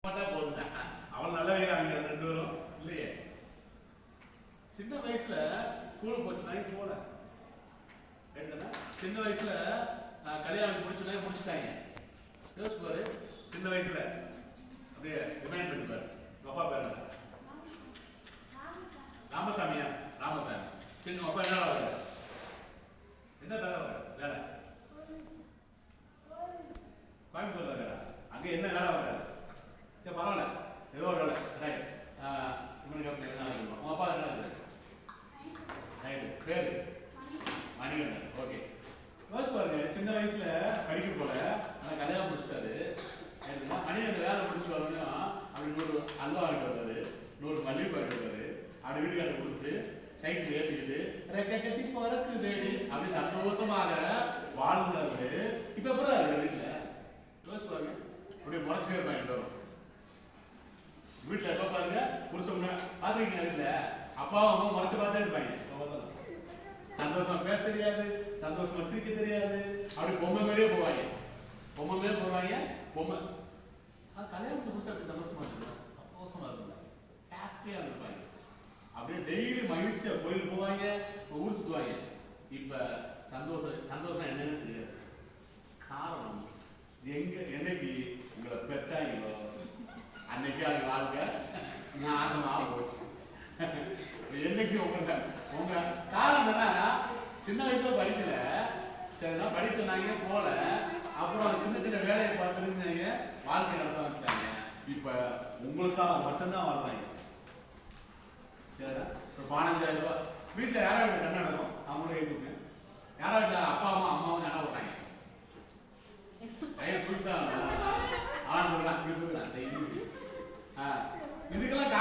போதுங்க அவள் நல்லவே அவங்க ரெண்டு பேரும் இல்லையே. சின்ன வயசுல ஸ்கூலுக்கு போச்சுனாங்க போல கேட்டுனா சின்ன வயசுல கல்யாணம் முடிச்சுனாங்க முடிச்சுட்டாங்க. யோசிச்சு பாரு, சின்ன வயசுல அப்படியே ரிமைண்ட் பண்ணி பாரு. அப்பா பேர் ராமசாமியா? ராமசாமி. சின்ன அப்பா என்ன வர என்ன வேலை வர வேலை கோயம்புத்தூர்ல இருக்கிறா. அங்க என்ன வேலை வர? சரி பரவாயில்ல, ஏதோ ஒரு வேலை. ரைட். இவனுக்கு என்ன சொல்லுவோம்? உங்க அப்பா என்ன இருக்கு? ரைட்டு. பேரு மணிகண்டன். ஓகே. யோசிச்சு பாருங்க, சின்ன வயசுல படிக்க போல ஆனால் கல்யாணம் முடிச்சிட்டாரு. மணிகண்டன் வேலை முடிச்சுட்டு வரணும் அப்படி 100 அல்வா வாங்கிட்டு வருவாரு, 100 மல்லிகை வாங்கிட்டு வருவாரு. அப்படி வீட்டுக்காரர் கொடுத்துட்டு சைக்கிள் ஏற்றிக்கிட்டு ரெக்க கட்டி பறக்கு தேடி அப்படி சந்தோஷமாக வாழ்ந்தது. இப்ப எப்பறம் இருக்கு வீட்டுல? யோசிச்சு பாருங்க, அப்படியே முறைச்சிட்டே இருப்பாங்க வரும் வீட்டுல. எப்ப பாருங்க புருஷங்க பாத்துருக்கீங்க வீட்டுல அப்பாவும் அம்மா முறைச்சு பார்த்தே இருப்பாங்க. சந்தோஷமா பேச தெரியாது, சந்தோஷமா சிரிக்க தெரியாது. அப்படி பொம்மை மாதிரியே போவாங்க, பொம்மை மேலே போவாங்க. பொம்மை கல்யாணத்துக்கு புதுசாக அப்படி சந்தோஷமா இருக்கும், சந்தோஷமா இருக்கும், ஹாப்பியா இருப்பாங்க. அப்படியே டெய்லி மகிழ்ச்சியா கோயிலுக்கு போவாங்க, ஊர் சுற்றுவாங்க. இப்ப சந்தோஷம் என்னன்னு தெரியாது. காரணம் எங்க என்னைக்கு உங்களை பெற்றாங்களோ அன்னைக்கு அவங்க வாழ்க்கை நாசமாக போச்சு. என்னைக்கு உங்க காரணம் என்னன்னா, சின்ன வயசுல படிக்கல, சரினா படிச்சுனாங்க போல, அப்புறம் சின்ன சின்ன வேலையை பார்த்துருந்தாங்க, வாழ்க்கை நடத்த வச்சாங்க. இப்ப உங்களுக்காக மட்டும்தான் வாழ்றாங்க. சரிடா, இப்போ 15,000 ரூபாய் வீட்டில் யாரோ வீட்டில் சண்டை நடக்கும், அவங்களோட எழுதுங்க. யாரோ வீட்டில் அப்பா அம்மாவும் சண்டை போடுறாங்க, கையை தூக்கிட்டு தான் ஆனால் சொல்றான் இப்படி தூக்குறான். இதுக்கெல்லாம்